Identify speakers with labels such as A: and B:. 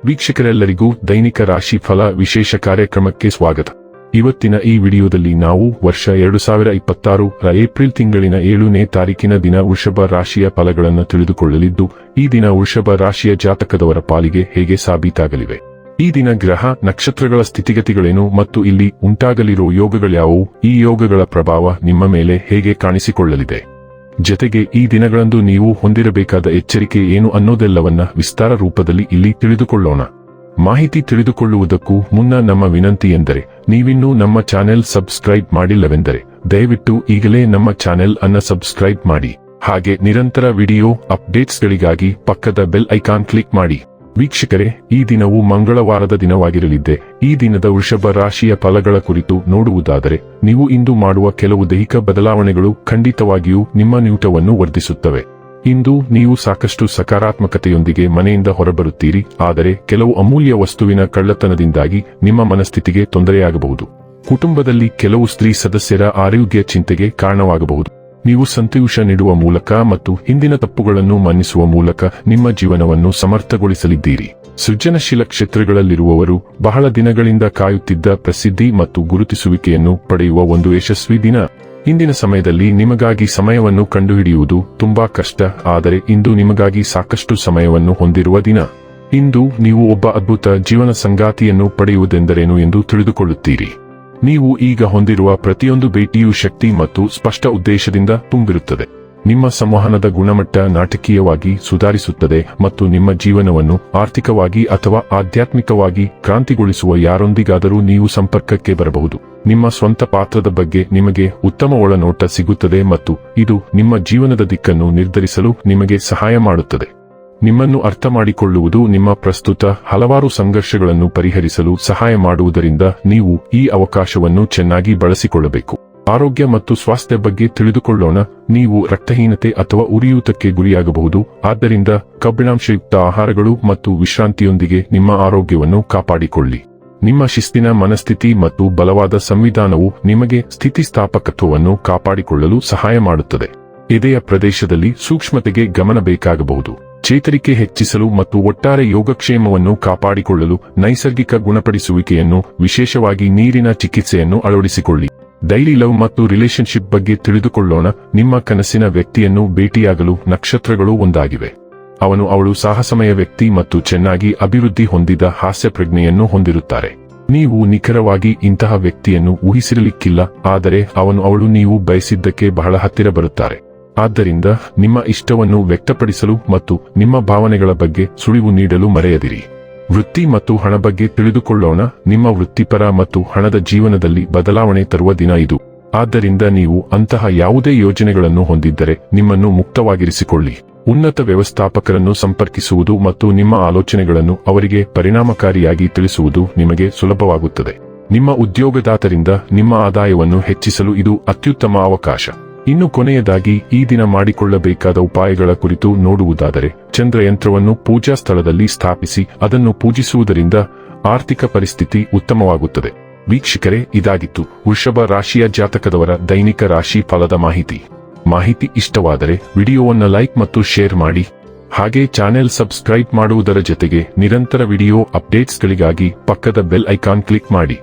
A: ವೀಕ್ಷಕರೆಲ್ಲರಿಗೂ ದೈನಿಕ ರಾಶಿ ಫಲ ವಿಶೇಷ ಕಾರ್ಯಕ್ರಮಕ್ಕೆ ಸ್ವಾಗತ. ಇವತ್ತಿನ ಈ ವಿಡಿಯೋದಲ್ಲಿ ನಾವು ವರ್ಷ 2026 ರ ಏಪ್ರಿಲ್ ತಿಂಗಳಿನ 7ನೇ ತಾರೀಕಿನ ದಿನ ವೃಷಭ ರಾಶಿಯ ಫಲಗಳನ್ನು ತಿಳಿದುಕೊಳ್ಳಲಿದ್ದು, ಈ ದಿನ ವೃಷಭ ರಾಶಿಯ ಜಾತಕದವರ ಪಾಲಿಗೆ ಹೇಗೆ ಸಾಬೀತಾಗಲಿವೆ, ಈ ದಿನ ಗ್ರಹ ನಕ್ಷತ್ರಗಳ ಸ್ಥಿತಿಗತಿಗಳೇನು ಮತ್ತು ಇಲ್ಲಿ ಉಂಟಾಗಲಿರುವ ಯೋಗಗಳ್ಯಾವುವು, ಈ ಯೋಗಗಳ ಪ್ರಭಾವ ನಿಮ್ಮ ಮೇಲೆ ಹೇಗೆ ಕಾಣಿಸಿಕೊಳ್ಳಲಿದೆ, ಜತೆಗೆ ಈ ದಿನಗಳಂದು ನೀವು ಹೊಂದಿರಬೇಕಾದ ಎಚ್ಚರಿಕೆ ಏನು ಅನ್ನೋದೆಲ್ಲವನ್ನ ವಿಸ್ತಾರ ರೂಪದಲ್ಲಿ ಇಲ್ಲಿ ತಿಳಿದುಕೊಳ್ಳೋಣ. ಮಾಹಿತಿ ತಿಳಿದುಕೊಳ್ಳುವುದಕ್ಕೂ ಮುನ್ನ ನಮ್ಮ ವಿನಂತಿ ಎಂದರೆ, ನೀವಿನ್ನೂ ನಮ್ಮ ಚಾನೆಲ್ ಸಬ್ಸ್ಕ್ರೈಬ್ ಮಾಡಿಲ್ಲವೆಂದರೆ ದಯವಿಟ್ಟು ಈಗಲೇ ನಮ್ಮ ಚಾನೆಲ್ ಅನ್ನು ಸಬ್ಸ್ಕ್ರೈಬ್ ಮಾಡಿ. ಹಾಗೆ ನಿರಂತರ ವಿಡಿಯೋ ಅಪ್ಡೇಟ್ಸ್ಗಳಿಗಾಗಿ ಪಕ್ಕದ ಬೆಲ್ ಐಕಾನ್ ಕ್ಲಿಕ್ ಮಾಡಿ. ವೀಕ್ಷಕರೇ, ಈ ದಿನವು ಮಂಗಳವಾರದ ದಿನವಾಗಿರಲಿದ್ದೆ. ಈ ದಿನದ ವೃಷಭ ರಾಶಿಯ ಫಲಗಳ ಕುರಿತು ನೋಡುವುದಾದರೆ, ನೀವು ಇಂದು ಮಾಡುವ ಕೆಲವು ದೈಹಿಕ ಬದಲಾವಣೆಗಳು ಖಂಡಿತವಾಗಿಯೂ ನಿಮ್ಮ ನ್ಯೂಟವನ್ನು ವರ್ಧಿಸುತ್ತವೆ. ಇಂದು ನೀವು ಸಾಕಷ್ಟು ಸಕಾರಾತ್ಮಕತೆಯೊಂದಿಗೆ ಮನೆಯಿಂದ ಹೊರಬರುತ್ತೀರಿ, ಆದರೆ ಕೆಲವು ಅಮೂಲ್ಯ ವಸ್ತುವಿನ ಕಳ್ಳತನದಿಂದಾಗಿ ನಿಮ್ಮ ಮನಸ್ಥಿತಿಗೆ ತೊಂದರೆಯಾಗಬಹುದು. ಕುಟುಂಬದಲ್ಲಿ ಕೆಲವು ಸ್ತ್ರೀ ಸದಸ್ಯರ ಆರೋಗ್ಯ ಚಿಂತೆಗೆ ಕಾರಣವಾಗಬಹುದು. ನೀವು ಸಂತೋಷ ನೀಡುವ ಮೂಲಕ ಮತ್ತು ಹಿಂದಿನ ತಪ್ಪುಗಳನ್ನು ಮನ್ನಿಸುವ ಮೂಲಕ ನಿಮ್ಮ ಜೀವನವನ್ನು ಸಮರ್ಥಗೊಳಿಸಲಿದ್ದೀರಿ. ಸೃಜನಶೀಲ ಕ್ಷೇತ್ರಗಳಲ್ಲಿರುವವರು ಬಹಳ ದಿನಗಳಿಂದ ಕಾಯುತ್ತಿದ್ದ ಪ್ರಸಿದ್ಧಿ ಮತ್ತು ಗುರುತಿಸುವಿಕೆಯನ್ನು ಪಡೆಯುವ ಒಂದು ಯಶಸ್ವಿ ದಿನ. ಇಂದಿನ ಸಮಯದಲ್ಲಿ ನಿಮಗಾಗಿ ಸಮಯವನ್ನು ಕಂಡುಹಿಡಿಯುವುದು ತುಂಬಾ ಕಷ್ಟ, ಆದರೆ ಇಂದು ನಿಮಗಾಗಿ ಸಾಕಷ್ಟು ಸಮಯವನ್ನು ಹೊಂದಿರುವ ದಿನ. ಇಂದು ನೀವು ಒಬ್ಬ ಅದ್ಭುತ ಜೀವನ ಸಂಗಾತಿಯನ್ನು ಪಡೆಯುವುದೆಂದರೇನು ಎಂದು ತಿಳಿದುಕೊಳ್ಳುತ್ತೀರಿ. ನೀವು ಈಗ ಹೊಂದಿರುವ ಪ್ರತಿಯೊಂದು ಭೇಟಿಯೂ ಶಕ್ತಿ ಮತ್ತು ಸ್ಪಷ್ಟ ಉದ್ದೇಶದಿಂದ ತುಂಬಿರುತ್ತದೆ. ನಿಮ್ಮ ಸಂವಹನದ ಗುಣಮಟ್ಟ ನಾಟಕೀಯವಾಗಿ ಸುಧಾರಿಸುತ್ತದೆ ಮತ್ತು ನಿಮ್ಮ ಜೀವನವನ್ನು ಆರ್ಥಿಕವಾಗಿ ಅಥವಾ ಆಧ್ಯಾತ್ಮಿಕವಾಗಿ ಕ್ರಾಂತಿಗೊಳಿಸುವ ಯಾರೊಂದಿಗಾದರೂ ನೀವು ಸಂಪರ್ಕಕ್ಕೆ ಬರಬಹುದು. ನಿಮ್ಮ ಸ್ವಂತ ಪಾತ್ರದ ಬಗ್ಗೆ ನಿಮಗೆ ಉತ್ತಮ ಒಳನೋಟ ಸಿಗುತ್ತದೆ ಮತ್ತು ಇದು ನಿಮ್ಮ ಜೀವನದ ದಿಕ್ಕನ್ನು ನಿರ್ಧರಿಸಲು ನಿಮಗೆ ಸಹಾಯ ಮಾಡುತ್ತದೆ. ನಿಮ್ಮನ್ನು ಅರ್ಥ ಮಾಡಿಕೊಳ್ಳುವುದು ನಿಮ್ಮ ಪ್ರಸ್ತುತ ಹಲವಾರು ಸಂಘರ್ಷಗಳನ್ನು ಪರಿಹರಿಸಲು ಸಹಾಯ ಮಾಡುವುದರಿಂದ ನೀವು ಈ ಅವಕಾಶವನ್ನು ಚೆನ್ನಾಗಿ ಬಳಸಿಕೊಳ್ಳಬೇಕು. ಆರೋಗ್ಯ ಮತ್ತು ಸ್ವಾಸ್ಥ್ಯ ಬಗ್ಗೆ ತಿಳಿದುಕೊಳ್ಳೋಣ. ನೀವು ರಕ್ತಹೀನತೆ ಅಥವಾ ಉರಿಯೂತಕ್ಕೆ ಗುರಿಯಾಗಬಹುದು, ಆದ್ದರಿಂದ ಕಬ್ಬಿಣಾಂಶಯುಕ್ತ ಆಹಾರಗಳು ಮತ್ತು ವಿಶ್ರಾಂತಿಯೊಂದಿಗೆ ನಿಮ್ಮ ಆರೋಗ್ಯವನ್ನು ಕಾಪಾಡಿಕೊಳ್ಳಿ. ನಿಮ್ಮ ಶಿಸ್ತಿನ ಮನಸ್ಥಿತಿ ಮತ್ತು ಬಲವಾದ ಸಂವಿಧಾನವು ನಿಮಗೆ ಸ್ಥಿತಿಸ್ಥಾಪಕತ್ವವನ್ನು ಕಾಪಾಡಿಕೊಳ್ಳಲು ಸಹಾಯ ಮಾಡುತ್ತದೆ. ಎದೆಯ ಪ್ರದೇಶದಲ್ಲಿ ಸೂಕ್ಷ್ಮತೆಗೆ ಗಮನ ಬೇಕಾಗಬಹುದು. ಚೇತರಿಕೆ ಹೆಚ್ಚಿಸಲು ಮತ್ತು ಒಟ್ಟಾರೆ ಯೋಗಕ್ಷೇಮವನ್ನು ಕಾಪಾಡಿಕೊಳ್ಳಲು ನೈಸರ್ಗಿಕ ಗುಣಪಡಿಸುವಿಕೆಯನ್ನು, ವಿಶೇಷವಾಗಿ ನೀರಿನ ಚಿಕಿತ್ಸೆಯನ್ನು ಅಳವಡಿಸಿಕೊಳ್ಳಿ. ಡೈಲಿ ಲವ್ ಮತ್ತು ರಿಲೇಶನ್ಶಿಪ್ ಬಗ್ಗೆ ತಿಳಿದುಕೊಳ್ಳೋಣ. ನಿಮ್ಮ ಕನಸಿನ ವ್ಯಕ್ತಿಯನ್ನು ಭೇಟಿಯಾಗಲು ನಕ್ಷತ್ರಗಳು ಒಂದಾಗಿವೆ. ಅವಳು ಸಾಹಸಮಯ ವ್ಯಕ್ತಿ ಮತ್ತು ಚೆನ್ನಾಗಿ ಅಭಿವೃದ್ಧಿ ಹೊಂದಿದ ಹಾಸ್ಯ ಪ್ರಜ್ಞೆಯನ್ನು ಹೊಂದಿರುತ್ತಾರೆ. ನೀವು ನಿಖರವಾಗಿ ಇಂತಹ ವ್ಯಕ್ತಿಯನ್ನು ಊಹಿಸಿರಲಿಕ್ಕಿಲ್ಲ, ಆದರೆ ಅವಳು ನೀವು ಬಯಸಿದ್ದಕ್ಕೆ ಬಹಳ ಹತ್ತಿರ ಬರುತ್ತಾರೆ. ಆದ್ದರಿಂದ ನಿಮ್ಮ ಇಷ್ಟವನ್ನು ವ್ಯಕ್ತಪಡಿಸಲು ಮತ್ತು ನಿಮ್ಮ ಭಾವನೆಗಳ ಬಗ್ಗೆ ಸುಳಿವು ನೀಡಲು ಮರೆಯದಿರಿ. ವೃತ್ತಿ ಮತ್ತು ಹಣ ಬಗ್ಗೆ ತಿಳಿದುಕೊಳ್ಳೋಣ. ನಿಮ್ಮ ವೃತ್ತಿಪರ ಮತ್ತು ಹಣದ ಜೀವನದಲ್ಲಿ ಬದಲಾವಣೆ ತರುವ ದಿನ ಇದು. ಆದ್ದರಿಂದ ನೀವು ಅಂತಹ ಯಾವುದೇ ಯೋಜನೆಗಳನ್ನು ಹೊಂದಿದ್ದರೆ ನಿಮ್ಮನ್ನು ಮುಕ್ತವಾಗಿರಿಸಿಕೊಳ್ಳಿ. ಉನ್ನತ ವ್ಯವಸ್ಥಾಪಕರನ್ನು ಸಂಪರ್ಕಿಸುವುದು ಮತ್ತು ನಿಮ್ಮ ಆಲೋಚನೆಗಳನ್ನು ಅವರಿಗೆ ಪರಿಣಾಮಕಾರಿಯಾಗಿ ತಿಳಿಸುವುದು ನಿಮಗೆ ಸುಲಭವಾಗುತ್ತದೆ. ನಿಮ್ಮ ಉದ್ಯೋಗದಾತರಿಂದ ನಿಮ್ಮ ಆದಾಯವನ್ನು ಹೆಚ್ಚಿಸಲು ಇದು ಅತ್ಯುತ್ತಮ ಅವಕಾಶ. ಇನ್ನು ಕೊನೆಯದಾಗಿ ಈ ದಿನ ಮಾಡಿಕೊಳ್ಳಬೇಕಾದ ಉಪಾಯಗಳ ಕುರಿತು ನೋಡುವುದಾದರೆ, ಚಂದ್ರಯಂತ್ರವನ್ನು ಪೂಜಾ ಸ್ಥಳದಲ್ಲಿ ಸ್ಥಾಪಿಸಿ ಅದನ್ನು ಪೂಜಿಸುವುದರಿಂದ ಆರ್ಥಿಕ ಪರಿಸ್ಥಿತಿ ಉತ್ತಮವಾಗುತ್ತದೆ. ವೀಕ್ಷಕರೇ, ಇದಾಗಿತ್ತು ವೃಷಭ ರಾಶಿಯ ಜಾತಕದವರ ದೈನಿಕ ರಾಶಿ ಫಲದ ಮಾಹಿತಿ ಇಷ್ಟವಾದರೆ ವಿಡಿಯೋವನ್ನು ಲೈಕ್ ಮತ್ತು ಶೇರ್ ಮಾಡಿ. ಹಾಗೆ ಚಾನೆಲ್ ಸಬ್ಸ್ಕ್ರೈಬ್ ಮಾಡುವುದರ ಜೊತೆಗೆ ನಿರಂತರ ವಿಡಿಯೋ ಅಪ್ಡೇಟ್ಸ್ಗಳಿಗಾಗಿ ಪಕ್ಕದ ಬೆಲ್ ಐಕಾನ್ ಕ್ಲಿಕ್ ಮಾಡಿ.